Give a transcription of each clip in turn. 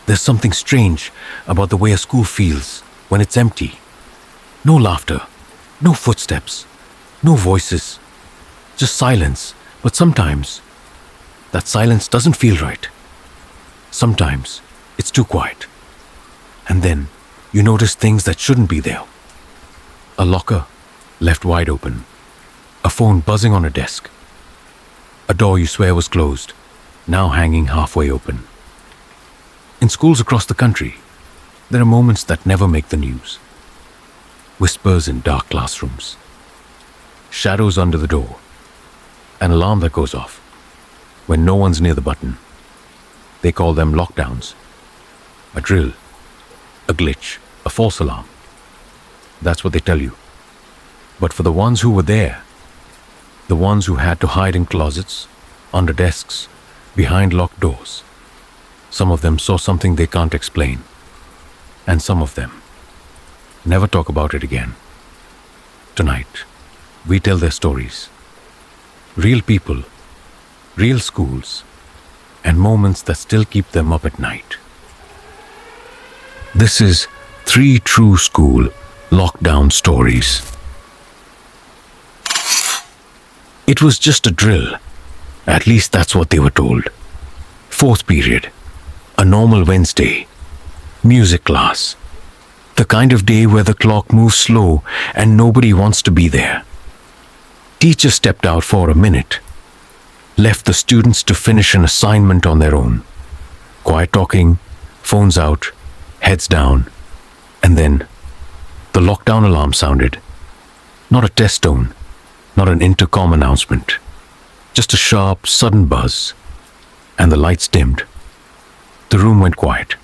There's something strange about the way a school feels when it's empty. No laughter, no footsteps, no voices, just silence. But sometimes that silence doesn't feel right. Sometimes it's too quiet. And then you notice things that shouldn't be there. A locker left wide open, a phone buzzing on a desk, a door you swear was closed, now hanging halfway open. In schools across the country, there are moments that never make the news. Whispers in dark classrooms, shadows under the door, an alarm that goes off when no one's near the button. They call them lockdowns. A drill, a glitch, a false alarm. That's what they tell you. But for the ones who were there, the ones who had to hide in closets, under desks, behind locked doors, some of them saw something they can't explain. And some of them never talk about it again. Tonight, we tell their stories. Real people, real schools, and moments that still keep them up at night. This is 3 True School Lockdown Stories. It was just a drill. At least that's what they were told. 4th period, a normal Wednesday, music class. The kind of day where the clock moves slow and nobody wants to be there. Teacher stepped out for a minute, left the students to finish an assignment on their own. Quiet talking, phones out, heads down, and then the lockdown alarm sounded. Not a test tone, not an intercom announcement, just a sharp, sudden buzz, and the lights dimmed. The room went quiet.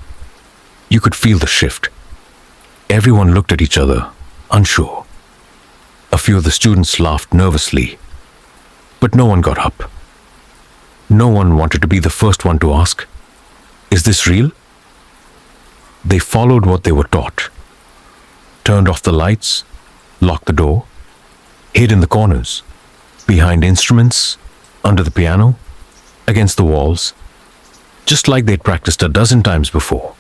You could feel the shift. Everyone looked at each other, unsure. A few of the students laughed nervously, but no one got up. No one wanted to be the first one to ask, "Is this real?" They followed what they were taught. Turned off the lights, locked the door, hid in the corners, behind instruments, under the piano, against the walls, just like they'd practiced a dozen times before.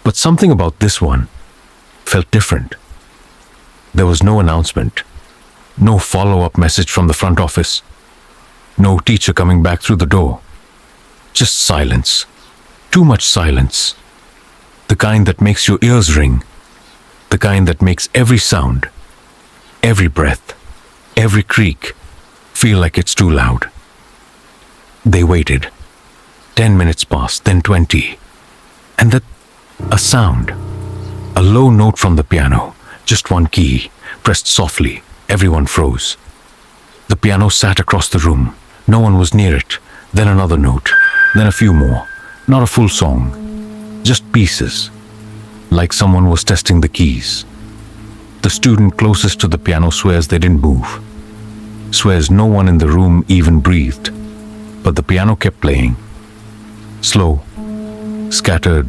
But something about this one felt different. There was no announcement, no follow-up message from the front office, no teacher coming back through the door. Just silence. Too much silence. The kind that makes your ears ring. The kind that makes every sound, every breath, every creak feel like it's too loud. They waited. 10 minutes passed, then 20. And then a sound. A low note from the piano. Just one key, pressed softly. Everyone froze. The piano sat across the room. No one was near it. Then another note. Then a few more. Not a full song. Just pieces. Like someone was testing the keys. The student closest to the piano swears they didn't move. Swears no one in the room even breathed. But the piano kept playing. Slow. Scattered.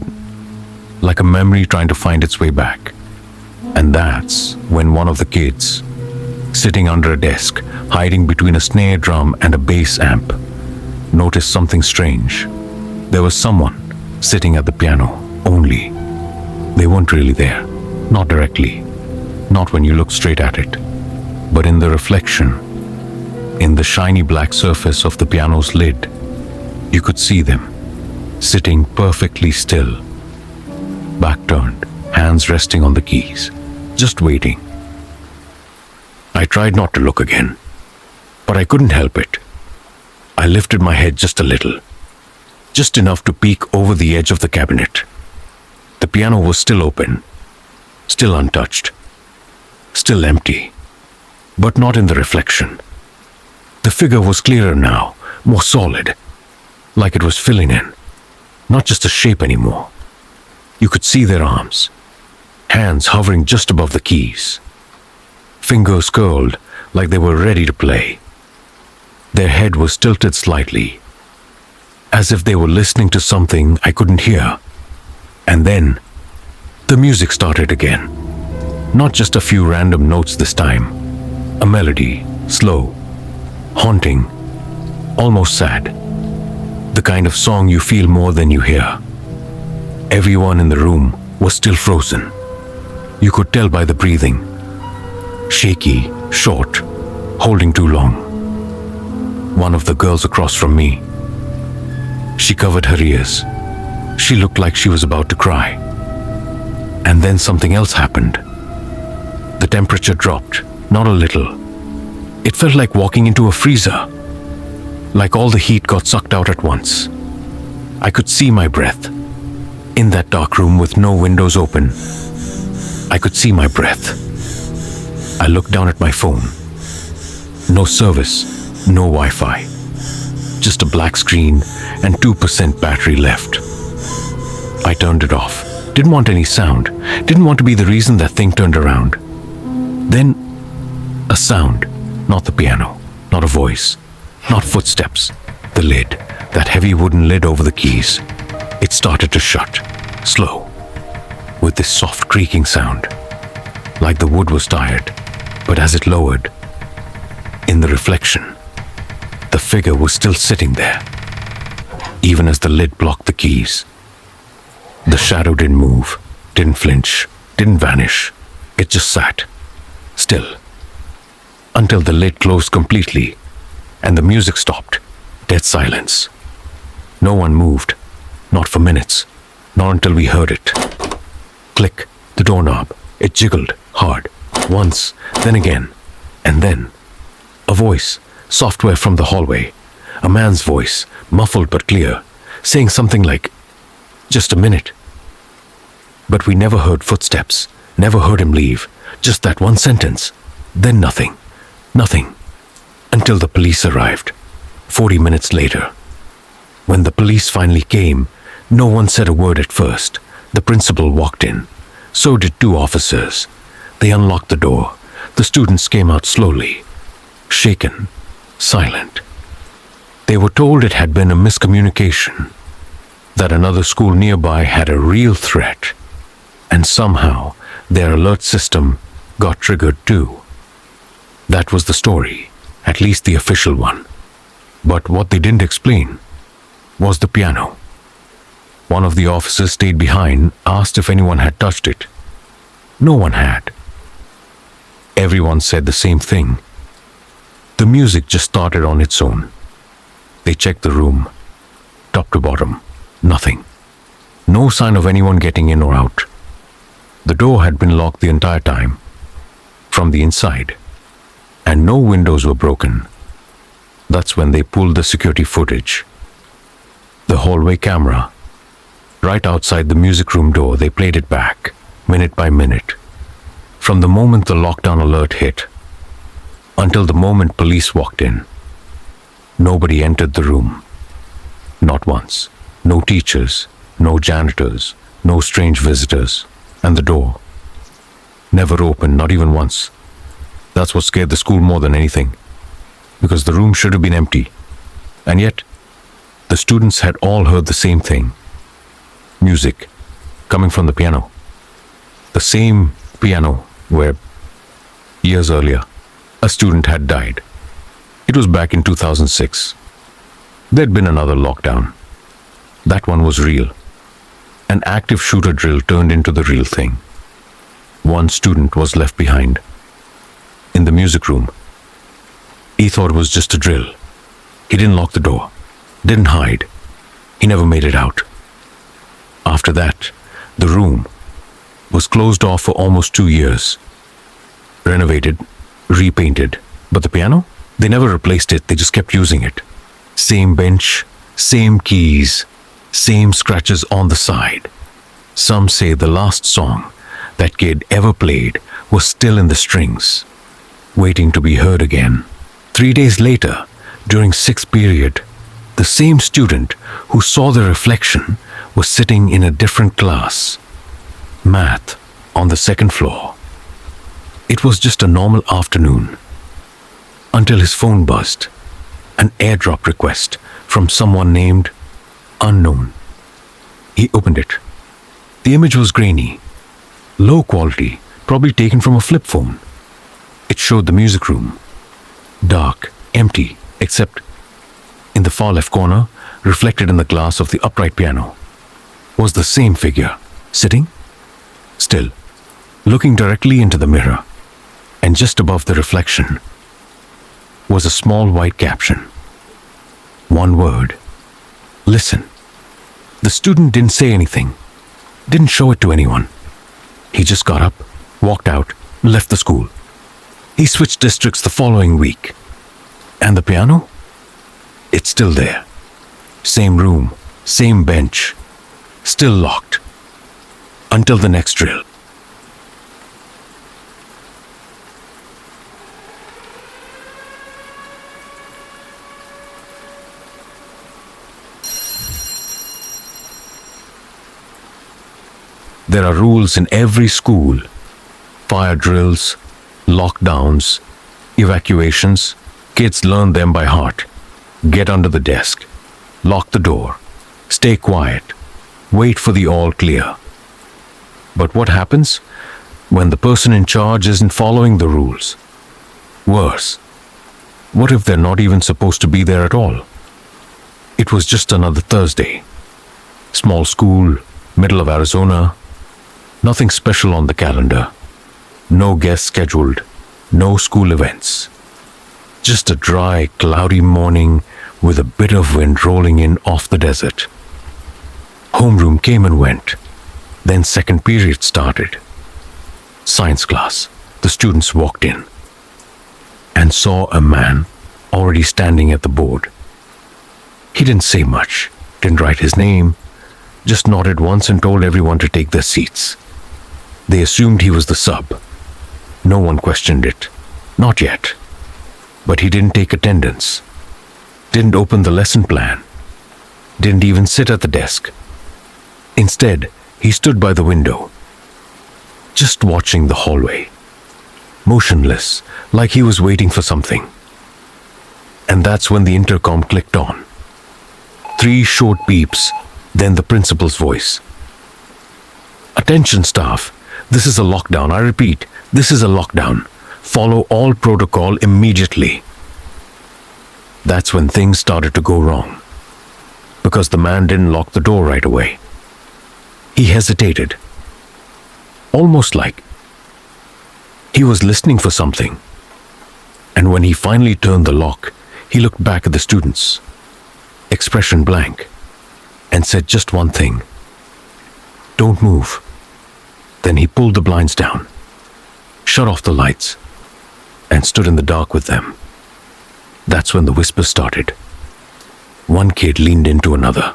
Like a memory trying to find its way back. And that's when one of the kids, sitting under a desk, hiding between a snare drum and a bass amp, noticed something strange. There was someone sitting at the piano, only. They weren't really there. Not directly. Not when you looked straight at it. But in the reflection, in the shiny black surface of the piano's lid, you could see them, sitting perfectly still, back turned, hands resting on the keys, just waiting. I tried not to look again, but I couldn't help it. I lifted my head just a little, just enough to peek over the edge of the cabinet. The piano was still open, still untouched, still empty, but not in the reflection. The figure was clearer now, more solid, like it was filling in, not just a shape anymore. You could see their arms, hands hovering just above the keys, fingers curled like they were ready to play. Their head was tilted slightly, as if they were listening to something I couldn't hear. And then, the music started again. Not just a few random notes this time. A melody, slow, haunting, almost sad. The kind of song you feel more than you hear. Everyone in the room was still frozen. You could tell by the breathing. Shaky, short, holding too long. One of the girls across from me. She covered her ears. She looked like she was about to cry. And then something else happened. The temperature dropped, not a little. It felt like walking into a freezer. Like all the heat got sucked out at once. I could see my breath. In that dark room with no windows open, I could see my breath. I looked down at my phone. No service, no Wi-Fi. Just a black screen and 2% battery left. I turned it off. Didn't want any sound. Didn't want to be the reason that thing turned around. Then, a sound. Not the piano. Not a voice. Not footsteps. The lid. That heavy wooden lid over the keys. It started to shut. Slow. With this soft creaking sound. Like the wood was tired. But as it lowered, in the reflection, the figure was still sitting there. Even as the lid blocked the keys. The shadow didn't move, didn't flinch, didn't vanish. It just sat. Still. Until the lid closed completely and the music stopped. Dead silence. No one moved. Not for minutes. Not until we heard it. Click. The doorknob. It jiggled hard. Once, then again, and then. A voice. Software from the hallway. A man's voice, muffled but clear, saying something like, "Just a minute." But we never heard footsteps. Never heard him leave. Just that one sentence. Then nothing. Nothing. Until the police arrived. 40 minutes later. When the police finally came, no one said a word at first. The principal walked in. So did 2 officers. They unlocked the door. The students came out slowly. Shaken. Silent. They were told it had been a miscommunication. That another school nearby had a real threat. And somehow their alert system got triggered too. That was the story. At least the official one. But what they didn't explain was the piano. One of the officers stayed behind, asked if anyone had touched it. No one had. Everyone said the same thing. The music just started on its own. They checked the room. Top to bottom. Nothing. No sign of anyone getting in or out. The door had been locked the entire time. From the inside. And no windows were broken. That's when they pulled the security footage. The hallway camera. Right outside the music room door, they played it back, minute by minute. From the moment the lockdown alert hit, until the moment police walked in. Nobody entered the room. Not once. No teachers, no janitors, no strange visitors. And the door never opened, not even once. That's what scared the school more than anything. Because the room should have been empty. And yet, the students had all heard the same thing. Music coming from the piano. The same piano where, years earlier, a student had died. It was back in 2006. There'd been another lockdown. That one was real. An active shooter drill turned into the real thing. One student was left behind. In the music room. He thought it was just a drill. He didn't lock the door. Didn't hide. He never made it out. After that, the room was closed off for almost 2 years. Renovated, repainted. But the piano? They never replaced it. They just kept using it. Same bench, same keys, same scratches on the side. Some say the last song that kid ever played was still in the strings, waiting to be heard again. 3 days later, during 6th period, the same student who saw the reflection was sitting in a different class. Math, on the 2nd floor. It was just a normal afternoon. Until his phone buzzed. An airdrop request from someone named Unknown. He opened it. The image was grainy. Low quality, probably taken from a flip phone. It showed the music room. Dark, empty, except in the far left corner, reflected in the glass of the upright piano, was the same figure, sitting, still, looking directly into the mirror, and just above the reflection was a small white caption. One word: listen. The student didn't say anything, didn't show it to anyone. He just got up, walked out, left the school. He switched districts the following week. And the piano? It's still there. Same room, same bench, still locked. Until the next drill. There are rules in every school. Fire drills, lockdowns, evacuations. Kids learn them by heart. Get under the desk. Lock the door. Stay quiet. Wait for the all clear. But what happens when the person in charge isn't following the rules? Worse, what if they're not even supposed to be there at all? It was just another Thursday. Small school, middle of Arizona. Nothing special on the calendar. No guests scheduled. No school events. Just a dry, cloudy morning with a bit of wind rolling in off the desert. Homeroom came and went. Then second period started. Science class. The students walked in and saw a man already standing at the board. He didn't say much, didn't write his name, just nodded once and told everyone to take their seats. They assumed he was the sub. No one questioned it. Not yet. But he didn't take attendance. Didn't open the lesson plan. Didn't even sit at the desk. Instead, he stood by the window, just watching the hallway, motionless, like he was waiting for something. And that's when the intercom clicked on. 3 short beeps, then the principal's voice. Attention staff, this is a lockdown. I repeat, this is a lockdown. Follow all protocol immediately. That's when things started to go wrong, because the man didn't lock the door right away. He hesitated, almost like he was listening for something. And when he finally turned the lock, he looked back at the students, expression blank, and said just one thing: don't move. Then he pulled the blinds down, shut off the lights, and stood in the dark with them. That's when the whispers started. One kid leaned into another.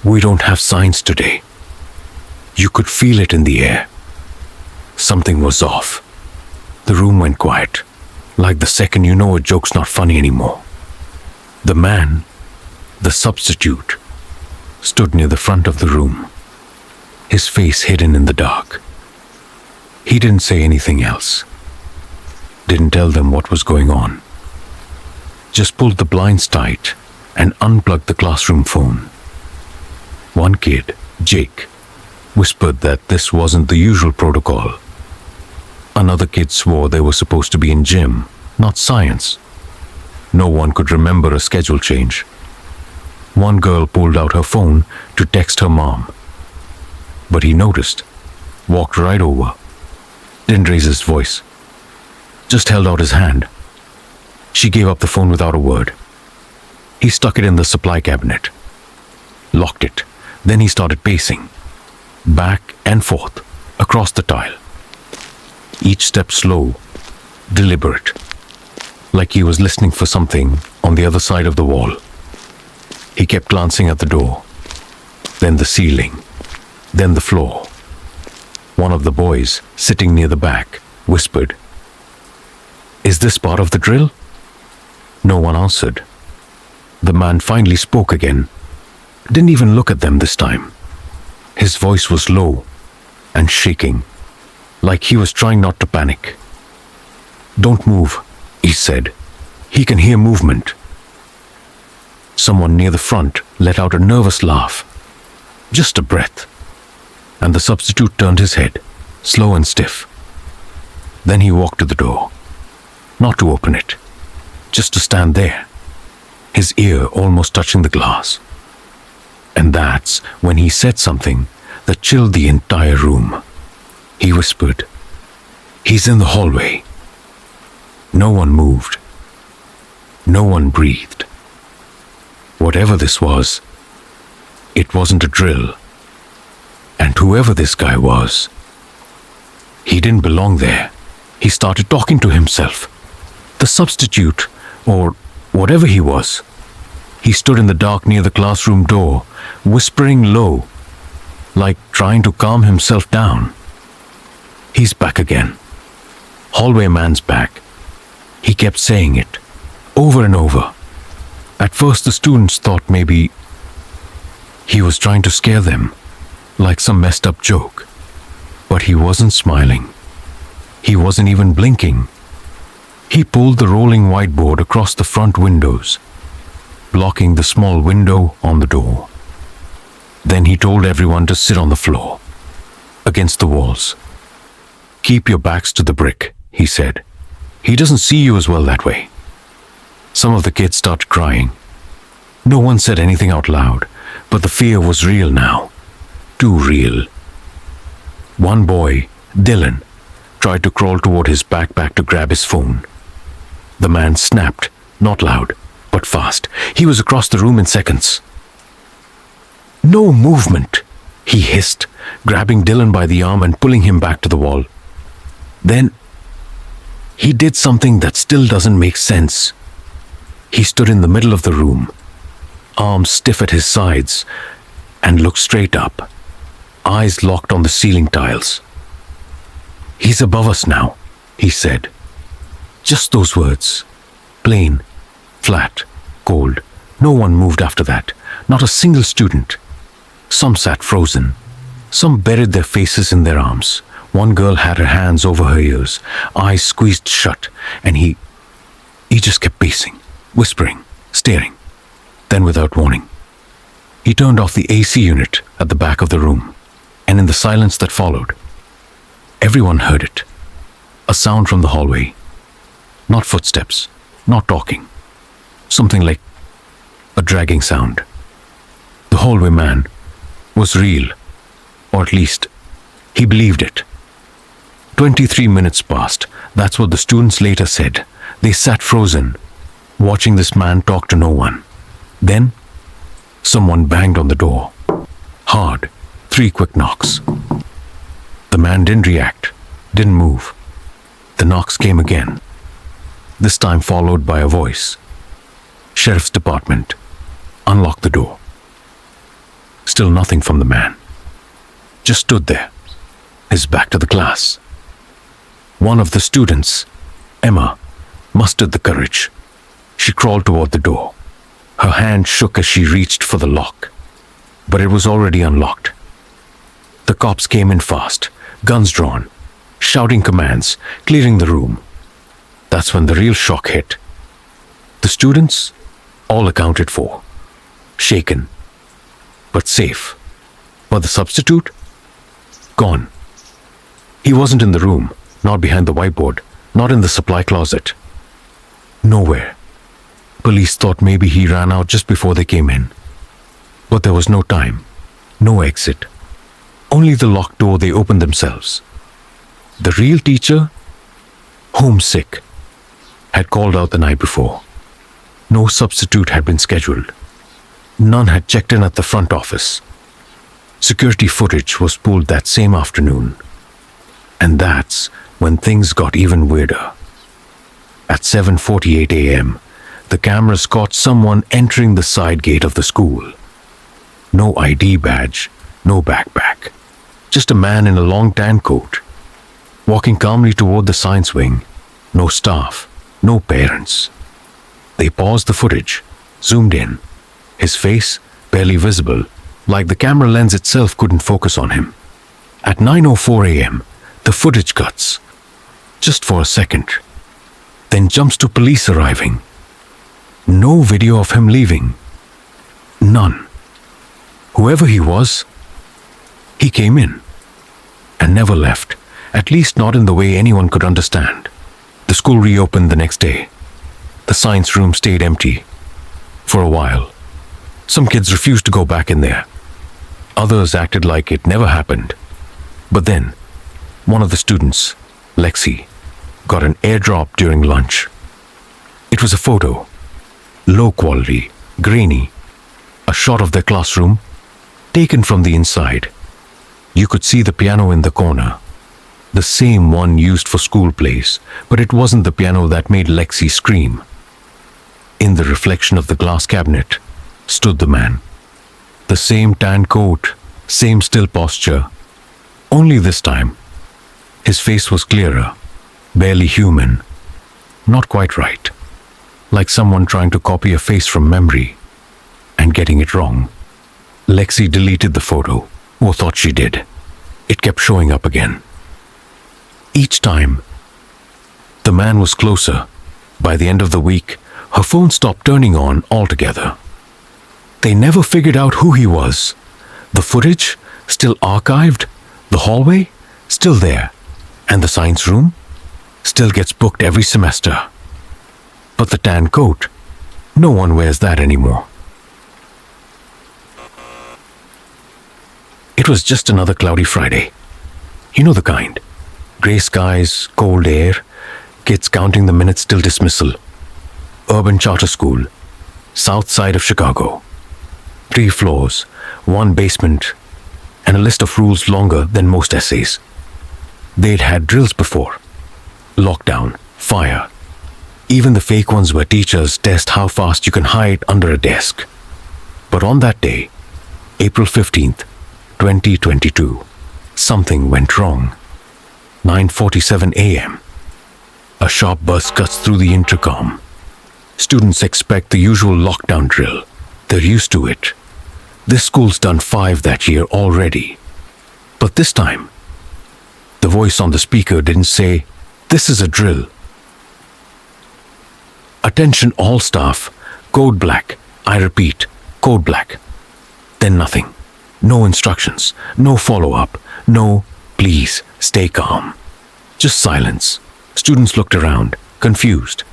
We don't have science today. You could feel it in the air. Something was off. The room went quiet, like the second you know a joke's not funny anymore. The man, the substitute, stood near the front of the room, his face hidden in the dark. He didn't say anything else. Didn't tell them what was going on. Just pulled the blinds tight and unplugged the classroom phone. One kid, Jake, whispered that this wasn't the usual protocol. Another kid swore they were supposed to be in gym, not science. No one could remember a schedule change. One girl pulled out her phone to text her mom. But he noticed, walked right over, didn't raise his voice, just held out his hand. She gave up the phone without a word. He stuck it in the supply cabinet, locked it. Then he started pacing, back and forth, across the tile. Each step slow, deliberate, like he was listening for something on the other side of the wall. He kept glancing at the door, then the ceiling, then the floor. One of the boys, sitting near the back, whispered, "Is this part of the drill?" No one answered. The man finally spoke again. Didn't even look at them this time. His voice was low and shaking, like he was trying not to panic. "Don't move," he said. "He can hear movement." Someone near the front let out a nervous laugh. Just a breath. And the substitute turned his head, slow and stiff. Then he walked to the door, not to open it, just to stand there, his ear almost touching the glass. And that's when he said something that chilled the entire room. He whispered, "He's in the hallway." No one moved. No one breathed. Whatever this was, it wasn't a drill. And whoever this guy was, he didn't belong there. He started talking to himself. The substitute, or whatever he was. He stood in the dark near the classroom door, whispering low, like trying to calm himself down. He's back again. Hallway man's back. He kept saying it, over and over. At first the students thought maybe he was trying to scare them, like some messed up joke. But he wasn't smiling. He wasn't even blinking. He pulled the rolling whiteboard across the front windows, blocking the small window on the door. Then he told everyone to sit on the floor, against the walls. "Keep your backs to the brick," he said. "He doesn't see you as well that way." Some of the kids started crying. No one said anything out loud, but the fear was real now. Too real. One boy, Dylan, tried to crawl toward his backpack to grab his phone. The man snapped, not loud, but fast. He was across the room in seconds. "No movement," he hissed, grabbing Dylan by the arm and pulling him back to the wall. Then he did something that still doesn't make sense. He stood in the middle of the room, arms stiff at his sides, and looked straight up, eyes locked on the ceiling tiles. "He's above us now," he said. Just those words. Plain, flat, cold. No one moved after that. Not a single student. Some sat frozen. Some buried their faces in their arms. One girl had her hands over her ears, eyes squeezed shut, and he just kept pacing, whispering, staring. Then, without warning, he turned off the AC unit at the back of the room, and in the silence that followed, everyone heard it. A sound from the hallway. Not footsteps, not talking. Something like a dragging sound. The hallway man was real, or at least he believed it. 23 minutes passed. That's what the students later said. They sat frozen, watching this man talk to no one. Then, someone banged on the door. Hard. 3 quick knocks. The man didn't react, didn't move. The knocks came again, this time followed by a voice. "Sheriff's Department. Unlock the door." Still nothing from the man. Just stood there, his back to the class. One of the students, Emma, mustered the courage. She crawled toward the door. Her hand shook as she reached for the lock, but it was already unlocked. The cops came in fast, guns drawn, shouting commands, clearing the room. That's when the real shock hit. The students, all accounted for, shaken, but safe. But the substitute? Gone. He wasn't in the room, not behind the whiteboard, not in the supply closet. Nowhere. Police thought maybe he ran out just before they came in. But there was no time, no exit. Only the locked door they opened themselves. The real teacher, homesick, had called out the night before. No substitute had been scheduled. None had checked in at the front office. Security footage was pulled that same afternoon. And that's when things got even weirder. At 7:48 a.m., the cameras caught someone entering the side gate of the school. No ID badge, no backpack. Just a man in a long tan coat, walking calmly toward the science wing. No staff, no parents. They paused the footage, zoomed in. His face barely visible, like the camera lens itself couldn't focus on him. At 9:04 a.m., the footage cuts, just for a second, then jumps to police arriving. No video of him leaving. None. Whoever he was, he came in and never left, at least not in the way anyone could understand. The school reopened the next day. The science room stayed empty for a while. Some kids refused to go back in there, Others acted like it never happened. But then, one of the students, Lexi, got an airdrop during lunch. It was a photo, low quality, grainy, a shot of their classroom, taken from the inside. You could see the piano in the corner, the same one used for school plays, but it wasn't the piano that made Lexi scream. In the reflection of the glass cabinet stood the man. The same tan coat, same still posture. Only this time, his face was clearer, barely human, not quite right, like someone trying to copy a face from memory and getting it wrong. Lexi deleted the photo, or thought she did. It kept showing up again. Each time, the man was closer. By the end of the week, her phone stopped turning on altogether. They never figured out who he was. The footage, still archived. The hallway, still there. And the science room, still gets booked every semester. But the tan coat, no one wears that anymore. It was just another cloudy Friday. You know the kind. Grey skies, cold air, kids counting the minutes till dismissal. Urban charter school, south side of Chicago. 3 floors, 1 basement, and a list of rules longer than most essays. They'd had drills before. Lockdown, fire. Even the fake ones where teachers test how fast you can hide under a desk. But on that day, April 15th, 2022, something went wrong. 9:47 a.m. A sharp buzz cuts through the intercom. Students expect the usual lockdown drill. They're used to it. This school's done 5 that year already. But this time, the voice on the speaker didn't say, "This is a drill." "Attention all staff, code black. I repeat, code black." Then nothing. No instructions, no follow-up, no, "Please, stay calm." Just silence. Students looked around, confused.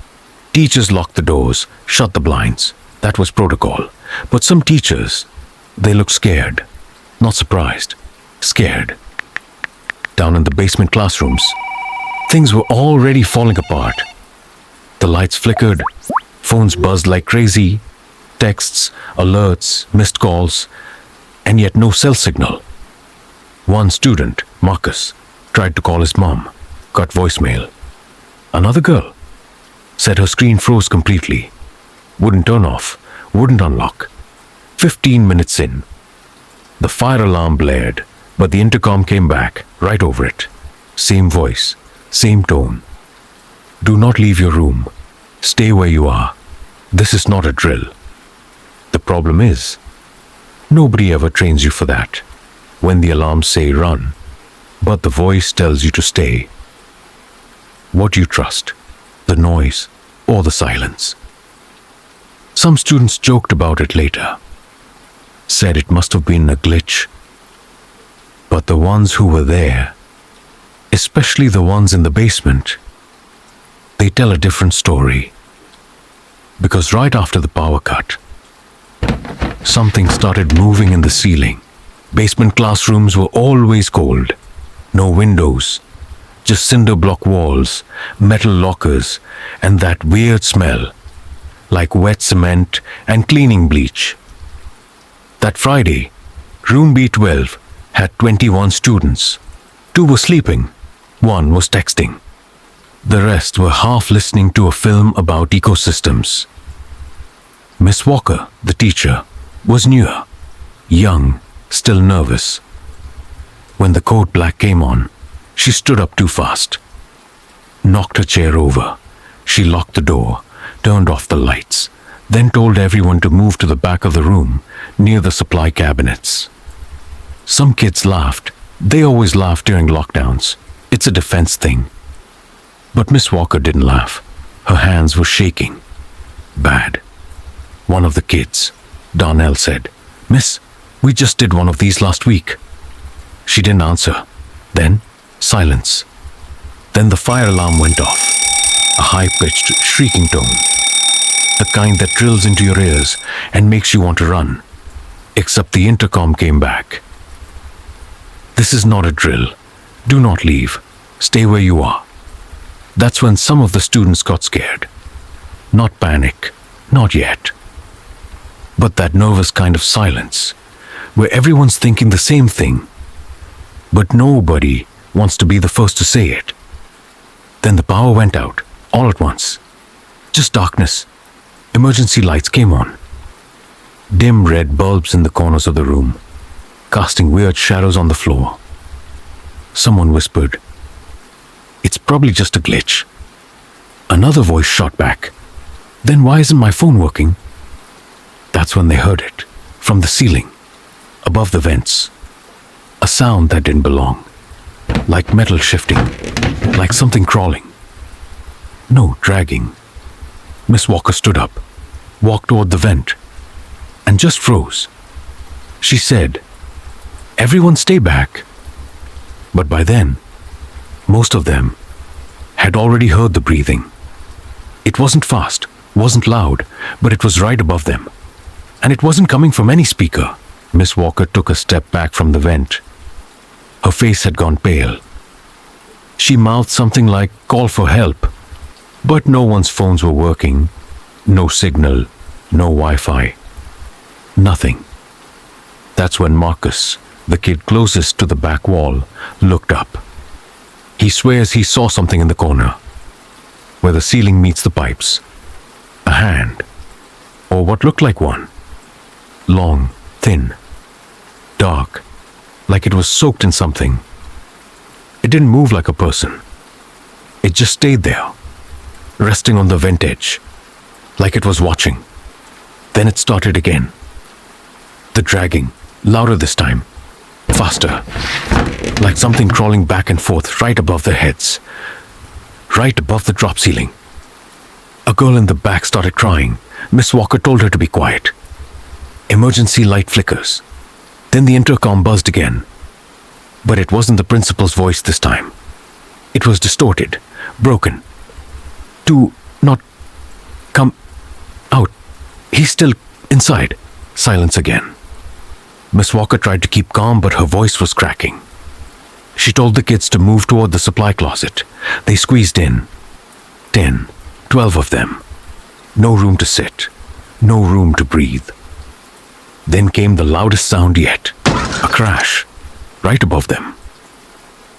Teachers locked the doors, shut the blinds. That was protocol. But some teachers, they looked scared. Not surprised. Scared. Down in the basement classrooms, things were already falling apart. The lights flickered, phones buzzed like crazy, texts, alerts, missed calls, and yet no cell signal. One student, Marcus, tried to call his mom, got voicemail. Another girl said her screen froze completely, wouldn't turn off, wouldn't unlock. 15 minutes in, the fire alarm blared, but the intercom came back right over it. Same voice, same tone. "Do not leave your room. Stay where you are. This is not a drill." The problem is, nobody ever trains you for that. When the alarms say run, but the voice tells you to stay. What do you trust? The noise or the silence? Some students joked about it later, said it must have been a glitch. But the ones who were there, especially the ones in the basement, they tell a different story. Because right after the power cut, something started moving in the ceiling. Basement classrooms were always cold. No windows, just cinder block walls, metal lockers, and that weird smell, like wet cement and cleaning bleach. That Friday, room B12 had 21 students. 2 were sleeping, 1 was texting. The rest were half listening to a film about ecosystems. Miss Walker, the teacher, was newer, young, still nervous. When the code black came on, she stood up too fast, knocked her chair over. She locked the door, turned off the lights, then told everyone to move to the back of the room, near the supply cabinets. Some kids laughed. They always laugh during lockdowns. It's a defense thing. But Miss Walker didn't laugh. Her hands were shaking. Bad. One of the kids, Darnell, said, "Miss, we just did one of these last week." She didn't answer. Then, silence. Then the fire alarm went off. A high-pitched, shrieking tone. The kind that drills into your ears and makes you want to run. Except the intercom came back. "This is not a drill. Do not leave. Stay where you are." That's when some of the students got scared. Not panic, not yet. But that nervous kind of silence, where everyone's thinking the same thing, but nobody wants to be the first to say it. Then the power went out, all at once. Just darkness. Emergency lights came on. Dim red bulbs in the corners of the room, casting weird shadows on the floor. Someone whispered, "It's probably just a glitch." Another voice shot back, "Then why isn't my phone working?" That's when they heard it, from the ceiling, above the vents. A sound that didn't belong, like metal shifting, like something crawling. No, dragging. Miss Walker stood up, walked toward the vent, and just froze. She said, "Everyone stay back." But by then, most of them had already heard the breathing. It wasn't fast, wasn't loud, but it was right above them. And it wasn't coming from any speaker. Miss Walker took a step back from the vent. Her face had gone pale. She mouthed something like, "Call for help." But no one's phones were working. No signal, no Wi-Fi. Nothing. That's when Marcus, the kid closest to the back wall, looked up. He swears he saw something in the corner, where the ceiling meets the pipes. A hand, or what looked like one. Long, thin, dark, like it was soaked in something. It didn't move like a person. It just stayed there, resting on the vent edge, like it was watching. Then it started again. The dragging, louder this time, faster, like something crawling back and forth right above their heads, right above the drop ceiling. A girl in the back started crying. Miss Walker told her to be quiet. Emergency light flickers. Then the intercom buzzed again. But it wasn't the principal's voice this time. It was distorted, broken. "Do not come out. He's still inside." Silence again. Miss Walker tried to keep calm, but her voice was cracking. She told the kids to move toward the supply closet. They squeezed in. 10, 12 of them. No room to sit. No room to breathe. Then came the loudest sound yet. A crash. Right above them.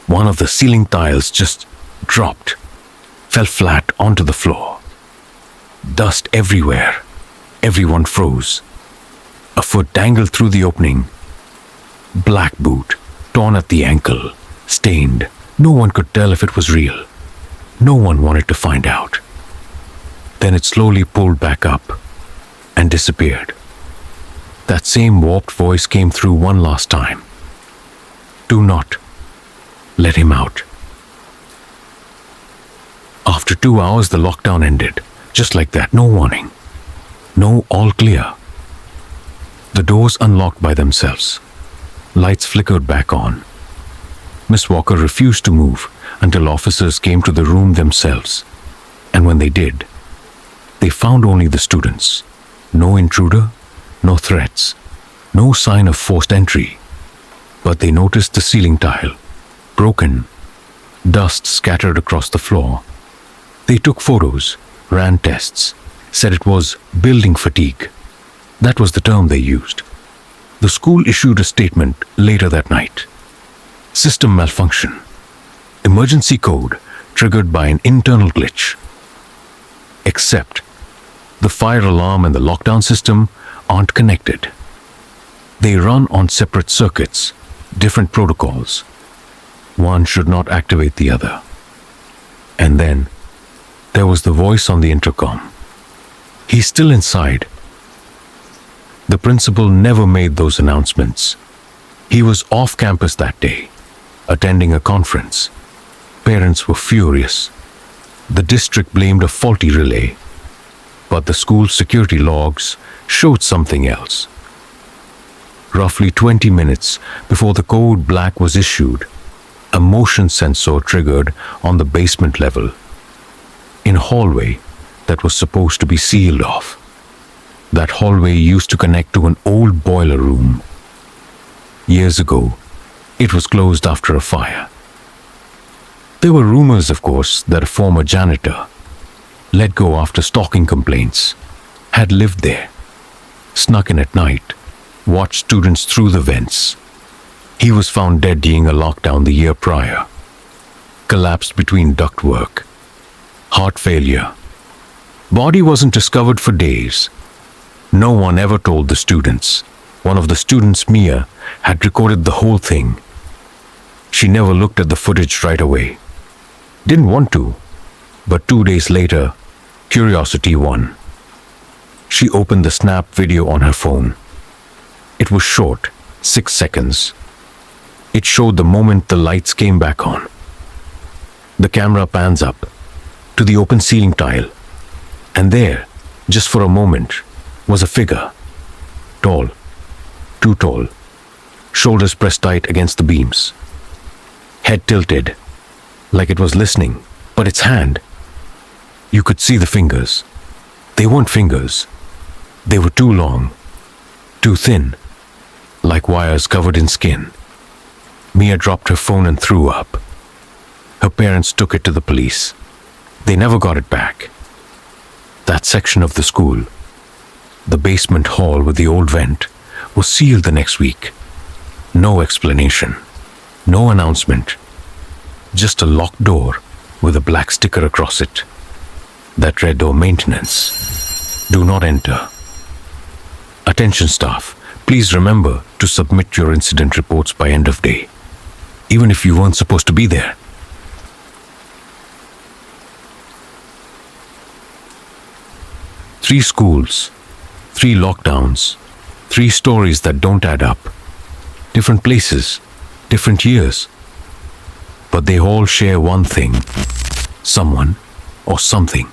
One of the ceiling tiles just dropped. Fell flat onto the floor. Dust everywhere. Everyone froze. A foot dangled through the opening. Black boot, torn at the ankle, stained. No one could tell if it was real. No one wanted to find out. Then it slowly pulled back up and disappeared. That same warped voice came through one last time. "Do not let him out." After 2 hours, the lockdown ended. Just like that, no warning. No all clear. The doors unlocked by themselves. Lights flickered back on. Miss Walker refused to move until officers came to the room themselves. And when they did, they found only the students. No intruder, no threats, no sign of forced entry. But they noticed the ceiling tile, broken, dust scattered across the floor. They took photos, ran tests, said it was building fatigue. That was the term they used. The school issued a statement later that night. System malfunction. Emergency code triggered by an internal glitch. Except the fire alarm and the lockdown system aren't connected. They run on separate circuits, different protocols. One should not activate the other. And then there was the voice on the intercom. "He's still inside." The principal never made those announcements. He was off campus that day, attending a conference. Parents were furious. The district blamed a faulty relay, but the school's security logs showed something else. Roughly 20 minutes before the code black was issued, a motion sensor triggered on the basement level, in a hallway that was supposed to be sealed off. That hallway used to connect to an old boiler room. Years ago, It was closed after a fire. There were rumors, of course, that a former janitor, let go after stalking complaints, had lived there, snuck in at night, watched students through the vents. He was found dead during a lockdown the year prior. Collapsed between ductwork. Heart failure. Body wasn't discovered for days. No one ever told the students. One of the students, Mia, had recorded the whole thing. She never looked at the footage right away. Didn't want to, but 2 days later, curiosity won. She opened the snap video on her phone. It was short, 6 seconds. It showed the moment the lights came back on. The camera pans up to the open ceiling tile, and there, just for a moment, was a figure. Tall, too tall, shoulders pressed tight against the beams. Head tilted, like it was listening, but its hand. You could see the fingers. They weren't fingers. They were too long, too thin, like wires covered in skin. Mia dropped her phone and threw up. Her parents took it to the police. They never got it back. That section of the school, the basement hall with the old vent, was sealed the next week. No explanation, no announcement, just a locked door with a black sticker across it that read, "Door maintenance. Do not enter." Attention staff, please remember to submit your incident reports by end of day, even if you weren't supposed to be there. Three schools, 3 lockdowns, 3 stories that don't add up. Different places, different years. But they all share one thing. Someone or something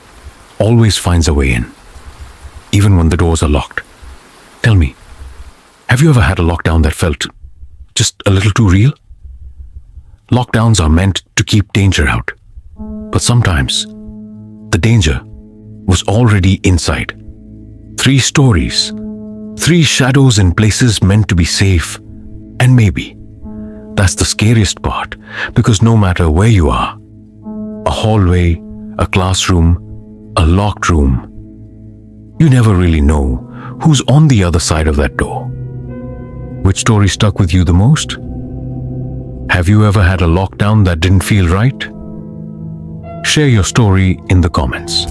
always finds a way in, even when the doors are locked. Tell me, have you ever had a lockdown that felt just a little too real? Lockdowns are meant to keep danger out, but sometimes the danger was already inside. 3 stories, 3 shadows in places meant to be safe, and maybe that's the scariest part, because no matter where you are, a hallway, a classroom, a locked room, you never really know who's on the other side of that door. Which story stuck with you the most? Have you ever had a lockdown that didn't feel right? Share your story in the comments.